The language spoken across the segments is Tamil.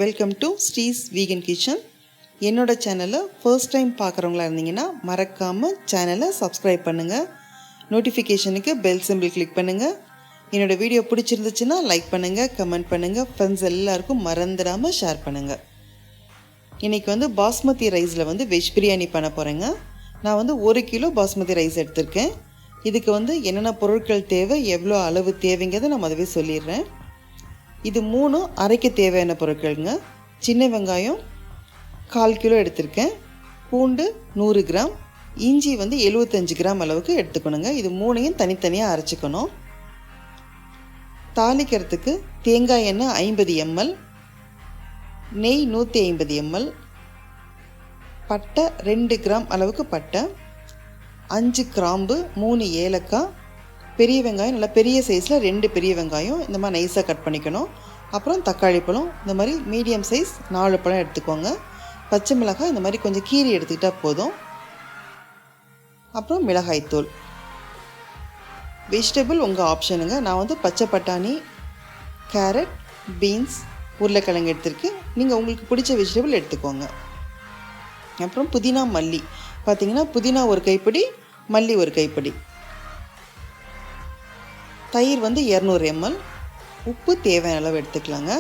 Welcome to ஸ்ரீஸ் vegan kitchen. என்னோட சேனலை ஃபர்ஸ்ட் டைம் பார்க்குறவங்களா இருந்தீங்கன்னா மறக்காமல் சேனலை சப்ஸ்கிரைப் பண்ணுங்கள். நோட்டிஃபிகேஷனுக்கு பெல் சிம்பிள் கிளிக் பண்ணுங்கள். என்னோடய வீடியோ பிடிச்சிருந்துச்சுன்னா லைக் பண்ணுங்கள், கமெண்ட் பண்ணுங்கள், ஃப்ரெண்ட்ஸ் எல்லாருக்கும் மறந்துடாமல் ஷேர் பண்ணுங்கள். இன்றைக்கி பாஸ்மதி ரைஸில் வெஜ் பிரியாணி பண்ண போகிறேங்க. நான் 1 கிலோ பாஸ்மதி ரைஸ் எடுத்திருக்கேன். இதுக்கு என்னென்ன பொருட்கள் தேவை, எவ்வளோ அளவு தேவைங்கிறத நான் முதவே சொல்லிடுறேன். இது 3 அரைக்க தேவையான பொருட்கள்ங்க. சின்ன வெங்காயம் 1/4 கிலோ எடுத்திருக்கேன். பூண்டு 100 கிராம், இஞ்சி 75 கிராம் அளவுக்கு எடுத்துக்கணுங்க. இது 3ஐயும் தனித்தனியாக அரைச்சிக்கணும். தாளிக்கிறதுக்கு தேங்காய் எண்ணெய் 50 ml, நெய் 150 ml, பட்டை 2 கிராம் அளவுக்கு பட்டை, 5 கிராம்பு, 3 ஏலக்காய், பெரிய வெங்காயம் நல்லா பெரிய சைஸில் 2 பெரிய வெங்காயம் இந்த மாதிரி நைஸாக கட் பண்ணிக்கணும். அப்புறம் தக்காளி பழம் இந்த மாதிரி மீடியம் சைஸ் 4 பழம் எடுத்துக்கோங்க. பச்சை மிளகாய் இந்த மாதிரி கொஞ்சம் கீரி எடுத்துக்கிட்டால் போதும். அப்புறம் மிளகாய்த்தூள். வெஜிடபிள் உங்கள் ஆப்ஷனுங்க. நான் பச்சை பட்டாணி, கேரட், பீன்ஸ், உருளைக்கிழங்கு எடுத்துருக்கேன். நீங்கள் உங்களுக்கு பிடிச்ச வெஜிடபிள் எடுத்துக்கோங்க. அப்புறம் புதினா, மல்லி பார்த்திங்கன்னா புதினா 1 கைப்பிடி, மல்லி 1 கைப்பிடி, தயிர் 200 ml, உப்பு தேவையான அளவு எடுத்துக்கலாங்க.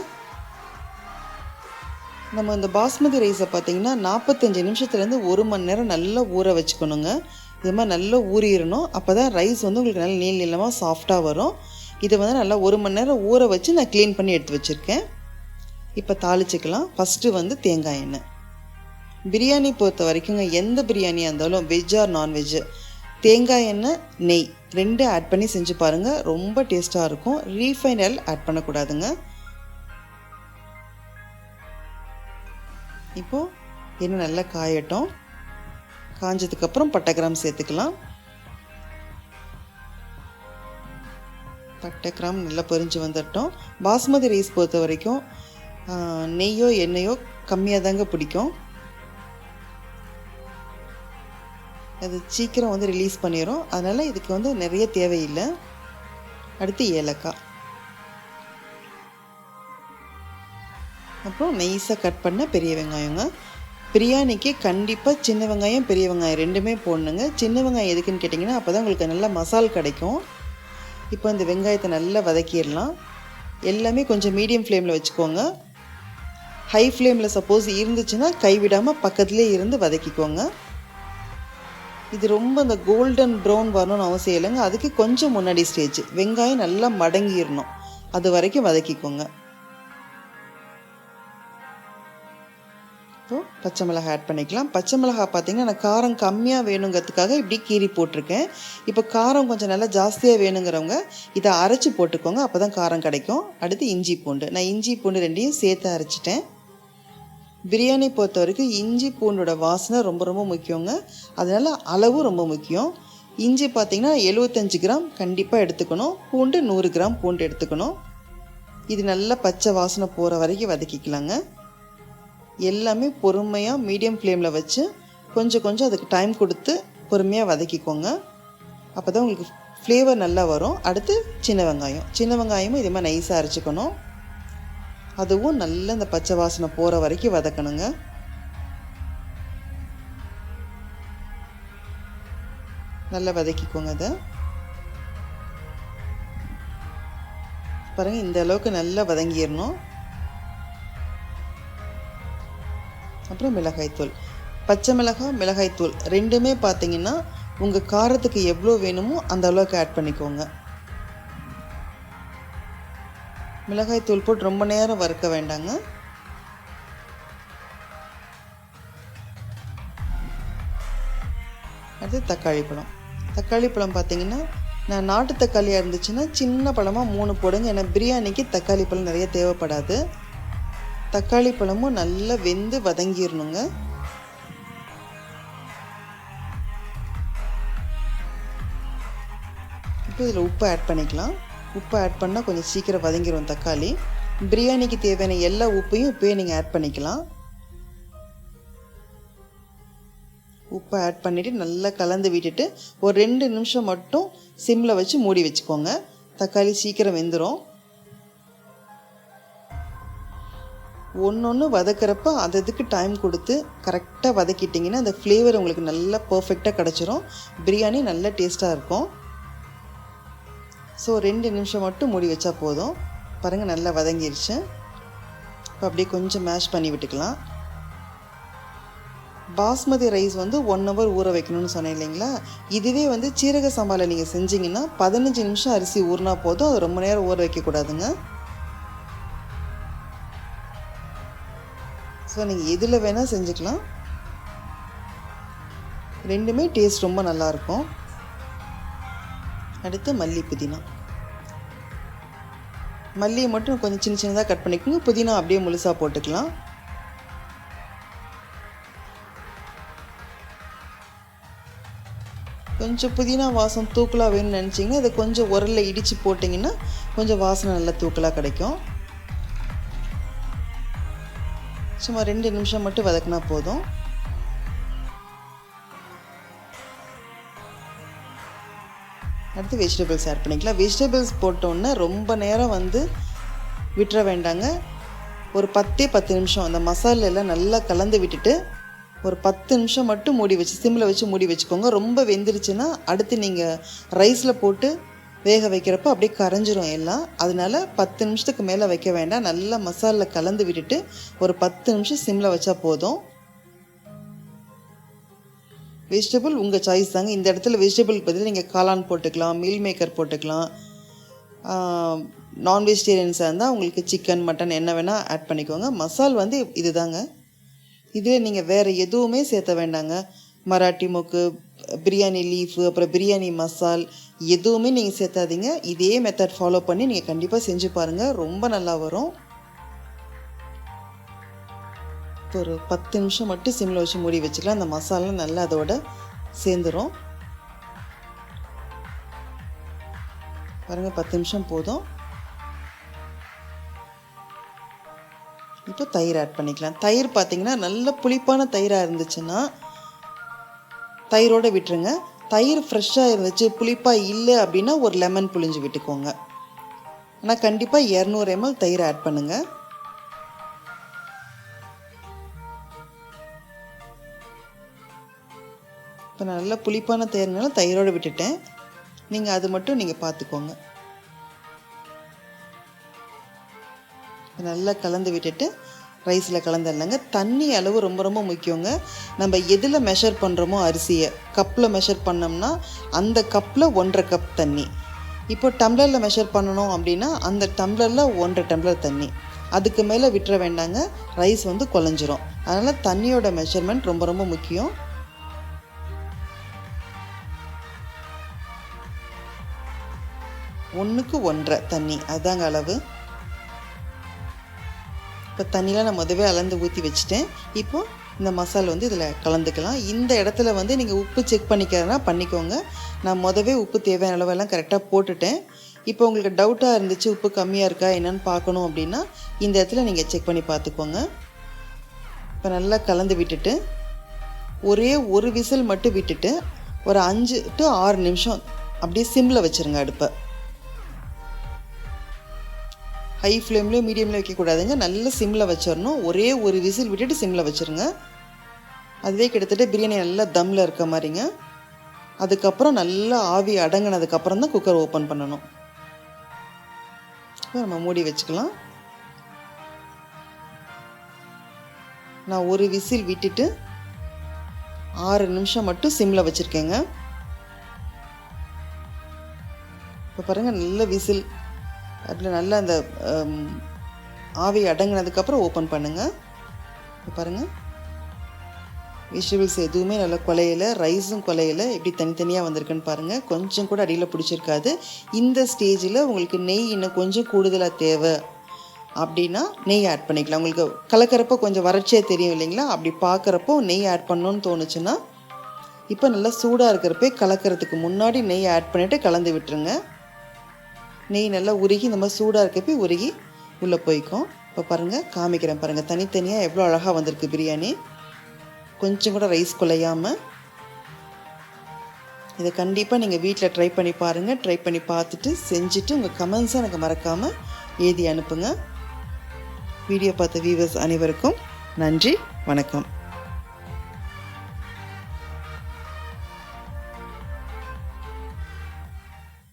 நம்ம இந்த பாஸ்மதி ரைஸை பார்த்திங்கன்னா 45 நிமிஷத்துலேருந்து 1 மணி நேரம் நல்லா ஊற வச்சுக்கணுங்க. இது மாதிரி நல்லா ஊறிடணும். அப்போ தான் ரைஸ் உங்களுக்கு நல்லா நீளமாக சாஃப்டாக வரும். இதை நல்லா 1 மணி நேரம் ஊற வச்சு நான் க்ளீன் பண்ணி எடுத்து வச்சுருக்கேன். இப்போ தாளிச்சிக்கலாம். ஃபஸ்ட்டு தேங்காய் எண்ணெய். பிரியாணி பொறுத்த வரைக்குங்க, எந்த பிரியாணியாக இருந்தாலும் வெஜ் ஆர் நான்வெஜ், தேங்காய் எண்ணெய், நெய் 2 ஆட் பண்ணி செஞ்சு பாருங்கள். ரொம்ப டேஸ்ட்டாக இருக்கும். ரீஃபைண்ட் ஆயில் ஆட் பண்ணக்கூடாதுங்க. இப்போது எண்ணெய் நல்லா காயட்டும். காஞ்சதுக்கப்புறம் பட்டை கிராம் சேர்த்துக்கலாம். பட்டை கிராம் நல்லா பொரிஞ்சு வந்துட்டோம். பாஸ்மதி ரைஸ் பொறுத்த வரைக்கும் நெய்யோ எண்ணெயோ கம்மியாக தாங்க பிடிக்கும். அது சீக்கிரம் ரிலீஸ் பண்ணிடும். அதனால் இதுக்கு நிறைய தேவையில்லை. அடுத்து ஏலக்காய், அப்புறம் நைஸாக கட் பண்ண பெரிய வெங்காயங்க. பிரியாணிக்கு கண்டிப்பாக சின்ன வெங்காயம், பெரிய வெங்காயம் 2மே போடணுங்க. சின்ன வெங்காயம் எதுக்குன்னு கேட்டிங்கன்னா அப்போ தான் உங்களுக்கு நல்லா மசால் கிடைக்கும். இப்போ இந்த வெங்காயத்தை நல்லா வதக்கிடலாம். எல்லாமே கொஞ்சம் மீடியம் ஃப்ளேமில் வச்சுக்கோங்க. ஹை ஃப்ளேமில் சப்போஸ் இருந்துச்சுன்னா கைவிடாமல் பக்கத்துலேயே இருந்து வதக்கிக்கோங்க. இது ரொம்ப இந்த கோல்டன் ப்ரௌன் வரணும்னு அவசியம் இல்லைங்க. அதுக்கு கொஞ்சம் முன்னாடி ஸ்டேஜ் வெங்காயம் நல்லா மடங்கிடணும். அது வரைக்கும் வதக்கிக்கோங்க. இப்போ பச்சை மிளகாய் ஆட் பண்ணிக்கலாம். பச்சை மிளகாய் பார்த்திங்கன்னா நான் காரம் கம்மியாக வேணுங்கிறதுக்காக இப்படி கீரி போட்டிருக்கேன். இப்போ காரம் கொஞ்சம் நல்லா ஜாஸ்தியாக வேணுங்கிறவங்க இதை அரைச்சி போட்டுக்கோங்க. அப்போ தான் காரம் கிடைக்கும். அடுத்து இஞ்சி பூண்டு. நான் இஞ்சி பூண்டு 2ஐயும் சேர்த்து அரைச்சிட்டேன். பிரியாணி பொறுத்த வரைக்கும் இஞ்சி பூண்டோட வாசனை ரொம்ப ரொம்ப முக்கியங்க. அதனால் அளவும் ரொம்ப முக்கியம். இஞ்சி பார்த்திங்கன்னா 75 கிராம் கண்டிப்பாக எடுத்துக்கணும். பூண்டு 100 கிராம் பூண்டு எடுத்துக்கணும். இது நல்லா பச்சை வாசனை போகிற வரைக்கும் வதக்கிக்கலாங்க. எல்லாமே பொறுமையாக மீடியம் ஃப்ளேமில் வச்சு கொஞ்சம் கொஞ்சம் அதுக்கு டைம் கொடுத்து பொறுமையாக வதக்கிக்கோங்க. அப்போ தான் உங்களுக்கு ஃப்ளேவர் நல்லா வரும். அடுத்து சின்ன வெங்காயம். சின்ன வெங்காயமும் இதே மாதிரி நைஸாக அரைச்சிக்கணும். அதுவும் நல்லா இந்த பச்சை வாசனை போகிற வரைக்கும் வதக்கணுங்க. நல்லா வதக்கிக்கோங்க. அதை பாருங்கள், இந்த அளவுக்கு நல்லா வதங்கிடணும். அப்புறம் மிளகாய்த்தூள். பச்சை மிளகாய், மிளகாய்த்தூள் 2மே பார்த்திங்கன்னா உங்கள் காரத்துக்கு எவ்வளோ வேணுமோ அந்த அளவுக்கு ஆட் பண்ணிக்கோங்க. மிளகாய்த்தூள் போட்டு ரொம்ப நேரம் வறுக்க வேண்டாங்க. அடுத்து தக்காளி பழம். தக்காளி பழம் பார்த்திங்கன்னா நான் நாட்டு தக்காளியாக இருந்துச்சுன்னா சின்ன பழமாக 3 போடுங்க. ஏன்னா பிரியாணிக்கு தக்காளி பழம் நிறைய தேவைப்படாது. தக்காளி பழமும் நல்லா வெந்து வதங்கிடணுங்க. இப்போ இதில் உப்பு ஆட் பண்ணிக்கலாம். உப்பு ஆட் பண்ணால் கொஞ்சம் சீக்கிரம் வதங்கிடும் தக்காளி. பிரியாணிக்கு தேவையான எல்லா உப்பையும் இப்போயே நீங்கள் ஆட் பண்ணிக்கலாம். உப்பை ஆட் பண்ணிவிட்டு நல்லா கலந்து விட்டுட்டு ஒரு 2 நிமிஷம் மட்டும் சிம்மில் வச்சு மூடி வச்சுக்கோங்க. தக்காளி சீக்கிரம் வெந்துடும். ஒன்று வதக்கிறப்ப அதுக்கு டைம் கொடுத்து கரெக்டாக வதக்கிட்டிங்கன்னா அந்த ஃப்ளேவர் உங்களுக்கு நல்லா பர்ஃபெக்டாக கிடச்சிரும். பிரியாணி நல்ல டேஸ்ட்டாக இருக்கும். ஸோ 2 நிமிஷம் மட்டும் மூடி வச்சா போதும். பாருங்கள் நல்லா வதங்கிருச்சு. இப்போ அப்படியே கொஞ்சம் மேஷ் பண்ணி விட்டுக்கலாம். பாஸ்மதி ரைஸ் வந்து 1 ஹவர் ஊற வைக்கணும்னு சொன்னேன் இல்லைங்களா? இதுவே வந்து சீரக சம்பாவில் நீங்கள் செஞ்சிங்கன்னா 15 நிமிஷம் அரிசி ஊறினா போதும். அது ரொம்ப நேரம் ஊற வைக்கக்கூடாதுங்க. ஸோ நீங்கள் எதில் வேணால் செஞ்சுக்கலாம். ரெண்டுமே டேஸ்ட் ரொம்ப நல்லாயிருக்கும். அடுத்து மல்லி புதினா. மல்லியை மட்டும் கொஞ்சம் சின்ன சின்னதாக கட் பண்ணிக்கோங்க. புதினா அப்படியே முழுசாக போட்டுக்கலாம். கொஞ்சம் புதினா வாசம் தூக்கலாக வேணும்னு நினச்சிங்கன்னா அதை கொஞ்சம் உரலில் இடித்து போட்டிங்கன்னா கொஞ்சம் வாசனை நல்லா தூக்கலாக கிடைக்கும். சும்மா 2 நிமிஷம் மட்டும் வதக்கினா போதும். அடுத்து வெஜிடபிள்ஸ் ஆட் பண்ணிக்கலாம். வெஜிடபிள்ஸ் போட்டோன்னே ரொம்ப நேரம் வந்து விட்டுற வேண்டாங்க. ஒரு 10 நிமிஷம் அந்த மசாலெல்லாம் நல்லா கலந்து விட்டுட்டு ஒரு 10 நிமிஷம் மட்டும் மூடி வச்சு சிம்மில் வச்சு மூடி வச்சுக்கோங்க. ரொம்ப வெந்துருச்சுன்னா அடுத்து நீங்கள் ரைஸில் போட்டு வேக வைக்கிறப்போ அப்படியே கரைஞ்சிரும் எல்லாம். அதனால 10 நிமிஷத்துக்கு மேலே வைக்க வேண்டாம். நல்லா மசாலில் கலந்து விட்டுட்டு ஒரு 10 நிமிஷம் சிம்மில் வச்சா போதும். வெஜிடபிள் உங்கள் சாய்ஸ் தாங்க. இந்த இடத்துல வெஜிடபிள் பதில் நீங்கள் காளான் போட்டுக்கலாம், மீல் மேக்கர் போட்டுக்கலாம். நான் வெஜிடேரியன்ஸாக இருந்தால் உங்களுக்கு சிக்கன், மட்டன் என்ன வேணால் ஆட் பண்ணிக்கோங்க. மசால் வந்து இது தாங்க. இதில் நீங்கள் வேறு எதுவுமே சேர்த்த வேண்டாங்க. மராட்டி மொக்கு, பிரியாணி லீஃபு, அப்புறம் பிரியாணி மசால் எதுவுமே நீங்கள் சேர்த்தாதீங்க. இதே மெத்தட் ஃபாலோ பண்ணி நீங்கள் கண்டிப்பாக செஞ்சு பாருங்கள். ரொம்ப நல்லா வரும். ஒரு 10 நிமிஷம் மட்டும் சிம்மில் வச்சு மூடி வச்சுக்கலாம். அந்த மசாலா நல்லா அதோட சேர்ந்துடும். பாருங்கள் 10 நிமிஷம் போதும். இப்போ தயிர் ஆட் பண்ணிக்கலாம். தயிர் பார்த்தீங்கன்னா நல்ல புளிப்பான தயிராக இருந்துச்சுன்னா தயிரோடு விட்டுருங்க. தயிர் ஃப்ரெஷ்ஷாக இருந்துச்சு புளிப்பாக இல்லை அப்படின்னா ஒரு லெமன் புளிஞ்சு விட்டுக்கோங்க. ஆனால் கண்டிப்பாக 200 ml தயிர் ஆட் பண்ணுங்கள். இப்போ நான் நல்லா புளிப்பான தயிர்னால தயிரோடு விட்டுட்டேன். நீங்கள் அது மட்டும் நீங்கள் பார்த்துக்கோங்க. நல்லா கலந்து விட்டுட்டு ரைஸில் கலந்துடலாங்க. தண்ணி அளவு ரொம்ப ரொம்ப முக்கியங்க. நம்ம எதில் மெஷர் பண்ணுறோமோ அரிசியை கப்பில் மெஷர் பண்ணோம்னா அந்த கப்பில் 1.5 கப் தண்ணி. இப்போ டம்ளரில் மெஷர் பண்ணணும் அப்படின்னா அந்த டம்ளரில் 1.5 டம்ளர் தண்ணி. அதுக்கு மேலே விட்டுற வேண்டாங்க. ரைஸ் வந்து குழஞ்சிரும். அதனால் தண்ணியோட மெஷர்மெண்ட் ரொம்ப ரொம்ப முக்கியம். ஒன்றுக்கு 1.5 தண்ணி அதுதாங்க அளவு. இப்போ தண்ணியெலாம் நான் முதவே அளந்து ஊற்றி வச்சுட்டேன். இப்போது இந்த மசாலா வந்து இதில் கலந்துக்கலாம். இந்த இடத்துல வந்து நீங்கள் உப்பு செக் பண்ணிக்கிறதுனா பண்ணிக்கோங்க. நான் முதவே உப்பு தேவையான அளவெல்லாம் கரெக்டாக போட்டுட்டேன். இப்போ உங்களுக்கு டவுட்டாக இருந்துச்சு உப்பு கம்மியாக இருக்கா என்னென்னு பார்க்கணும் அப்படின்னா இந்த இடத்துல நீங்கள் செக் பண்ணி பார்த்துக்கோங்க. இப்போ நல்லா கலந்து விட்டுட்டு ஒரே ஒரு விசில் மட்டும் விட்டுட்டு ஒரு 5 to 6 நிமிஷம் அப்படியே சிம்மில் வச்சுருங்க. அடுப்பை ஹை ஃப்ளேம்லேயோ மீடியம்லேயோ வைக்கக்கூடாதுங்க. நல்ல சிம்மில் வச்சிடணும். ஒரே ஒரு விசில் விட்டுட்டு சிம்மில் வச்சுருங்க. அதுவே கிட்டத்தட்ட பிரியாணி நல்லா தம்மில் இருக்க மாதிரிங்க. அதுக்கப்புறம் நல்லா ஆவி அடங்கினதுக்கப்புறம் தான் குக்கர் ஓப்பன் பண்ணணும். நம்ம மூடி வச்சுக்கலாம். நான் ஒரு விசில் விட்டுட்டு 6 நிமிஷம் மட்டும் சிம்மில் வச்சுருக்கேங்க. இப்போ பாருங்கள் நல்ல விசில் அதில் நல்லா அந்த ஆவி அடங்கினதுக்கப்புறம் ஓப்பன் பண்ணுங்கள். இப்போ பாருங்கள் வெஜிடபிள்ஸ் எதுவுமே நல்லா குலையில, ரைஸும் குலையில, எப்படி தனித்தனியாக வந்திருக்குன்னு பாருங்கள். கொஞ்சம் கூட அடியில் பிடிச்சிருக்காது. இந்த ஸ்டேஜில் உங்களுக்கு நெய் இன்னும் கொஞ்சம் கூடுதலாக தேவை அப்படின்னா நெய் ஆட் பண்ணிக்கலாம். உங்களுக்கு கலக்கிறப்போ கொஞ்சம் வறட்சியாக தெரியும் இல்லைங்களா? அப்படி பார்க்குறப்போ நெய் ஆட் பண்ணணுன்னு தோணுச்சுன்னா இப்போ நல்லா சூடாக இருக்கிறப்பே கலக்கிறதுக்கு முன்னாடி நெய் ஆட் பண்ணிவிட்டு கலந்து விட்டுருங்க. நெய் நல்லா உருகி இந்த மாதிரி சூடாக இருக்கப்போ உருகி உள்ளே போய்க்கும். இப்போ பாருங்கள் காமிக்கிறேன் பாருங்கள் தனித்தனியாக எவ்வளோ அழகாக வந்திருக்கு பிரியாணி. கொஞ்சம் கூட ரைஸ் குலையாமல். இதை கண்டிப்பாக நீங்கள் வீட்டில் ட்ரை பண்ணி பாருங்கள். ட்ரை பண்ணி பார்த்துட்டு செஞ்சுட்டு உங்கள் கமெண்ட்ஸை எனக்கு மறக்காமல் எழுதி அனுப்புங்க. வீடியோ பார்த்த வியூவர்ஸ் அனைவருக்கும் நன்றி, வணக்கம்.